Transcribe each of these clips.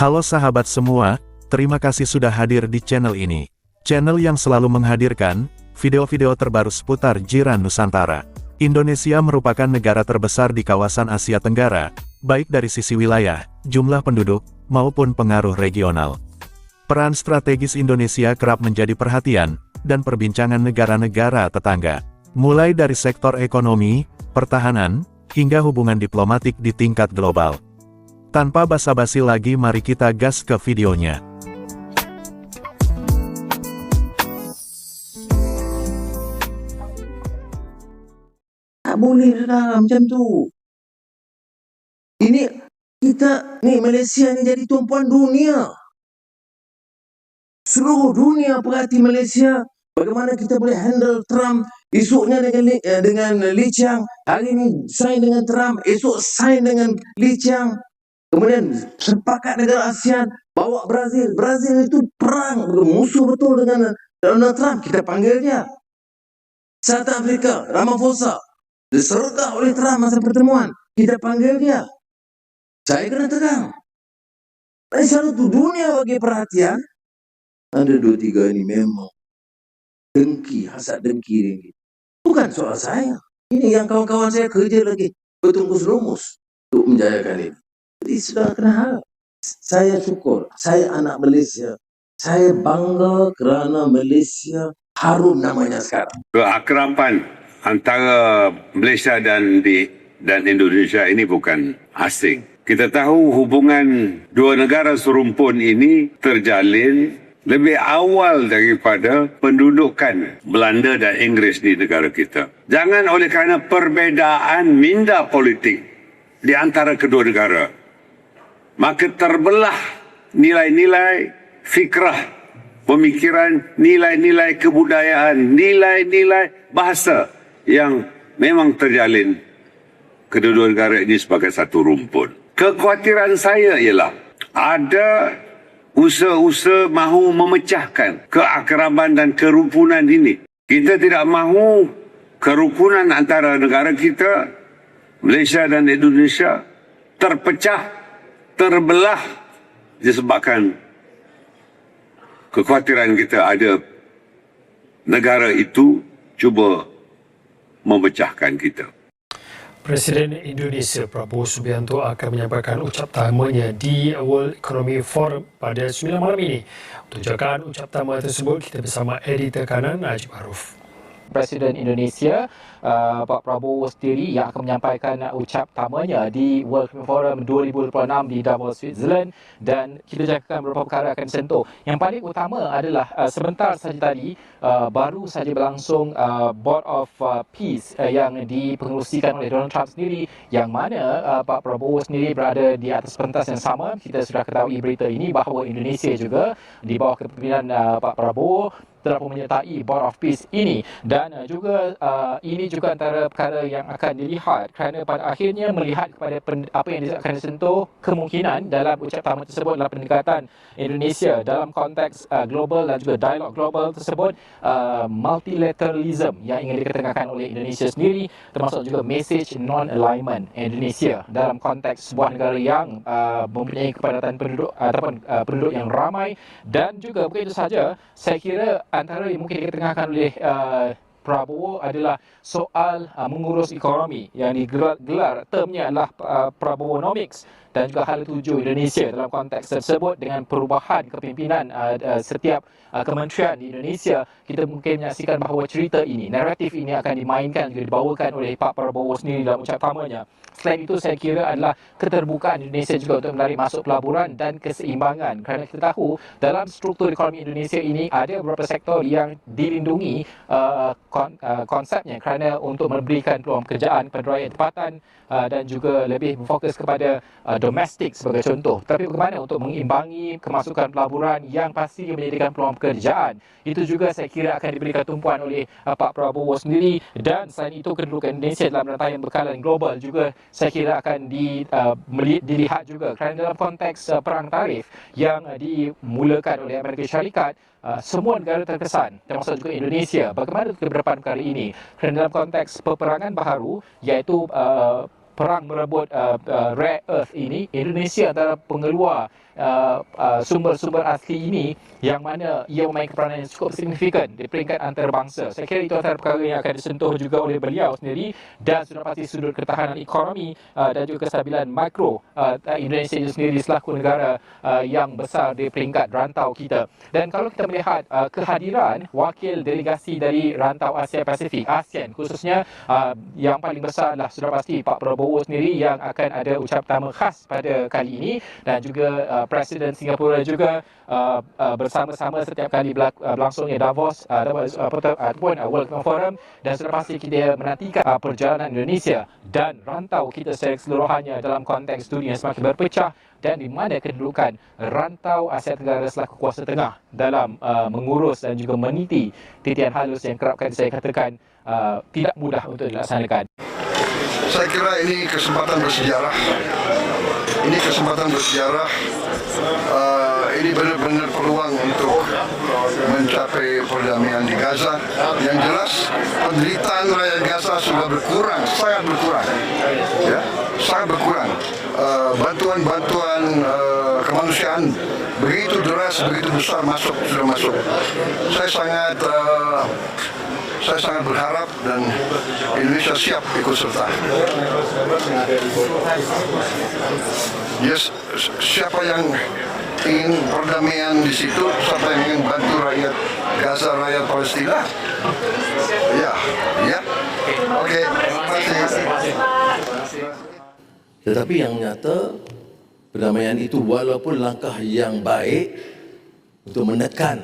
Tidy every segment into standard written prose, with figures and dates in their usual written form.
Halo sahabat semua, terima kasih sudah hadir di channel ini. Channel yang selalu menghadirkan video-video terbaru seputar jiran Nusantara. Indonesia merupakan negara terbesar di kawasan Asia Tenggara, baik dari sisi wilayah, jumlah penduduk, maupun pengaruh regional. Peran strategis Indonesia kerap menjadi perhatian dan perbincangan negara-negara tetangga. Mulai dari sektor ekonomi, pertahanan, hingga hubungan diplomatik di tingkat global. Tanpa basa-basi lagi, mari kita gas ke videonya. Tak boleh dah macam tu. Ini kita ni Malaysia ni jadi tumpuan dunia. Seluruh dunia perhati Malaysia. Bagaimana kita boleh handle Trump. Esoknya dengan Lee Chiang. Hari ni sign dengan Trump. Esok sign dengan Lee Chiang. Kemudian sepakat negara ASEAN. Bawa Brazil. Brazil itu perang. Musuh betul dengan Donald Trump. Kita panggil dia. South Africa. Ramaphosa. Disergah oleh Trump masa pertemuan. Kita panggil dia. Saya kena tegang. Dan satu dunia bagi perhatian. Ada 2-3 ini memang dengki, hasad dengki ini. Bukan soal saya. Ini yang kawan-kawan saya kerja lagi bertungkus-lumus untuk menjayakan ini. Jadi sudah kena hal. Saya syukur. Saya anak Malaysia. Saya bangga kerana Malaysia harum namanya sekarang. Keakraban antara Malaysia dan Indonesia ini bukan asing. Kita tahu hubungan dua negara serumpun ini terjalin lebih awal daripada pendudukan Belanda dan Inggeris di negara kita. Jangan oleh kerana perbezaan minda politik di antara kedua negara, maka terbelah nilai-nilai fikrah, pemikiran, nilai-nilai kebudayaan, nilai-nilai bahasa yang memang terjalin kedua negara ini sebagai satu rumpun. Kekhawatiran saya ialah ada usaha-usaha mahu memecahkan keakraban dan kerukunan ini. Kita tidak mahu kerukunan antara negara kita, Malaysia dan Indonesia, terpecah, terbelah disebabkan kekhawatiran kita ada negara itu cuba memecahkan kita. Presiden Indonesia Prabowo Subianto akan menyampaikan ucap tamanya di World Economic Forum pada 9 malam ini. Untuk jagaan ucap tama tersebut, kita bersama editor kanan Najib Aruf. Presiden Indonesia Pak Prabowo sendiri yang akan menyampaikan ucap tamanya di World Economic Forum 2026 di Davos, Switzerland, dan kita jangkakan beberapa perkara akan disentuh. Yang paling utama adalah sebentar saja tadi baru saja berlangsung Board of Peace yang dipengerusikan oleh Donald Trump sendiri, yang mana Pak Prabowo sendiri berada di atas pentas yang sama. Kita sudah ketahui berita ini bahawa Indonesia juga di bawah kepimpinan Pak Prabowo telah menyertai Board of Peace ini, dan juga ini juga antara perkara yang akan dilihat kerana pada akhirnya melihat kepada apa yang akan disentuh kemungkinan dalam ucap tama tersebut adalah pendekatan Indonesia dalam konteks global dan juga dialog global tersebut, multilateralism yang ingin dikedepankan oleh Indonesia sendiri, termasuk juga message non-alignment Indonesia dalam konteks sebuah negara yang mempunyai kepadatan penduduk ataupun penduduk yang ramai, dan juga bukan itu saja, saya kira antara yang mungkin diketengahkan oleh Prabowo adalah soal mengurus ekonomi yang digelar termnya adalah Prabowonomics, dan juga hal tuju Indonesia dalam konteks tersebut dengan perubahan kepimpinan setiap kementerian di Indonesia. Kita mungkin menyaksikan bahawa cerita ini, naratif ini akan dimainkan juga dibawakan oleh Pak Prabowo sendiri dalam ucap tamanya. Selain itu, saya kira adalah keterbukaan Indonesia juga untuk menarik masuk pelaburan dan keseimbangan, kerana kita tahu dalam struktur ekonomi Indonesia ini ada beberapa sektor yang dilindungi konsepnya kerana untuk memberikan peluang pekerjaan kepada rakyat tempatan dan juga lebih berfokus kepada domestik sebagai contoh. Tapi bagaimana untuk mengimbangi kemasukan pelaburan yang pasti menyediakan peluang pekerjaan, itu juga saya kira akan diberikan tumpuan oleh Pak Prabowo sendiri. Dan selain itu, kedudukan Indonesia dalam rantaian bekalan global juga saya kira akan dilihat juga, kerana dalam konteks perang tarif yang dimulakan oleh Amerika Syarikat, semua negara terkesan, termasuk juga Indonesia. Bagaimana ke depan perkara ini? Kerana dalam konteks peperangan baharu, iaitu perang merebut rare earth ini, Indonesia antara pengeluar sumber-sumber asli ini yang mana ia memainkan peranan yang cukup signifikan di peringkat antarabangsa. Saya kira itu antara perkara yang akan disentuh juga oleh beliau sendiri, dan sudah pasti sudut ketahanan ekonomi dan juga kestabilan makro Indonesia itu sendiri selaku negara yang besar di peringkat rantau kita. Dan kalau kita melihat kehadiran wakil delegasi dari rantau Asia Pasifik, ASEAN khususnya, yang paling besar adalah sudah pasti Pak Prabowo sendiri yang akan ada ucap tamu khas pada kali ini, dan juga Presiden Singapura juga bersama-sama setiap kali berlangsungnya Davos ataupun World Economic Forum, dan sudah pasti kita menantikan perjalanan Indonesia dan rantau kita secara keseluruhannya dalam konteks dunia semakin berpecah, dan di mana kedudukan rantau Asia Tenggara selaku kuasa tengah dalam mengurus dan juga meniti titian halus yang kerap kali saya katakan tidak mudah untuk dilaksanakan. Saya kira ini kesempatan bersejarah. Ini kesempatan bersejarah. Ini benar-benar peluang untuk mencapai perdamaian di Gaza. Yang jelas penderitaan rakyat Gaza sudah berkurang, sangat berkurang, ya, sangat berkurang. Bantuan-bantuan kemanusiaan begitu deras, begitu besar sudah masuk. Saya sangat berharap dan Indonesia siap ikut serta. Yes, siapa yang ingin perdamaian di situ, siapa yang ingin bantu rakyat Gaza, rakyat Palestina? Ya. Oke, terima kasih. Tetapi yang nyata, perdamaian itu walaupun langkah yang baik untuk menekan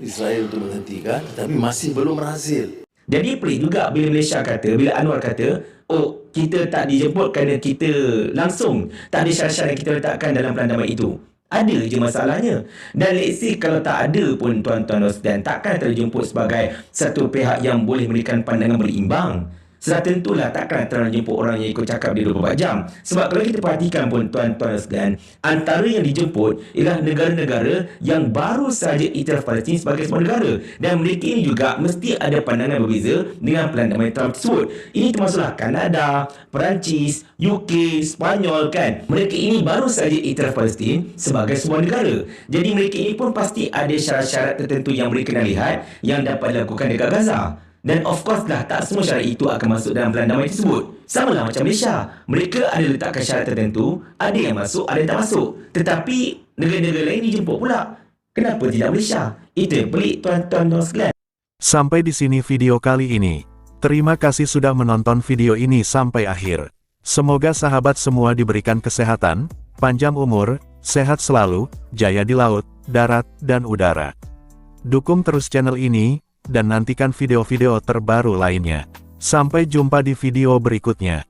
Israel untuk menghentikan, tapi masih belum berhasil. Jadi pelik juga bila Malaysia kata, bila Anwar kata, oh kita tak dijemput kerana kita langsung tak ada syarat-syarat yang kita letakkan dalam pelan damai itu. Ada je masalahnya. Dan let's say kalau tak ada pun tuan-tuan dan takkan terjemput sebagai satu pihak yang boleh memberikan pandangan berimbang. Sudah tentulah takkan terlalu jemput orang yang ikut cakap dia 24 jam. Sebab kalau kita perhatikan pun tuan-tuan sekalian, antara yang dijemput ialah negara-negara yang baru saja iktiraf Palestin sebagai sebuah negara. Dan mereka ini juga mesti ada pandangan berbeza dengan pelan damai Trump tersebut. Ini termasuklah Kanada, Perancis, UK, Spanyol kan. Mereka ini baru saja iktiraf Palestin sebagai sebuah negara. Jadi mereka ini pun pasti ada syarat-syarat tertentu yang mereka nak lihat yang dapat dilakukan dekat Gaza. Dan of course lah, tak semua syarat itu akan masuk dalam pelan damai tersebut. Sama lah macam Malaysia. Mereka ada letakkan syarat tertentu, ada yang masuk, ada yang tak masuk. Tetapi negara-negara lain dijemput pula. Kenapa tidak Malaysia? Itu yang pelik tuan-tuan sekalian. Sampai di sini video kali ini. Terima kasih sudah menonton video ini sampai akhir. Semoga sahabat semua diberikan kesehatan, panjang umur, sehat selalu, jaya di laut, darat, dan udara. Dukung terus channel ini, dan nantikan video-video terbaru lainnya. Sampai jumpa di video berikutnya.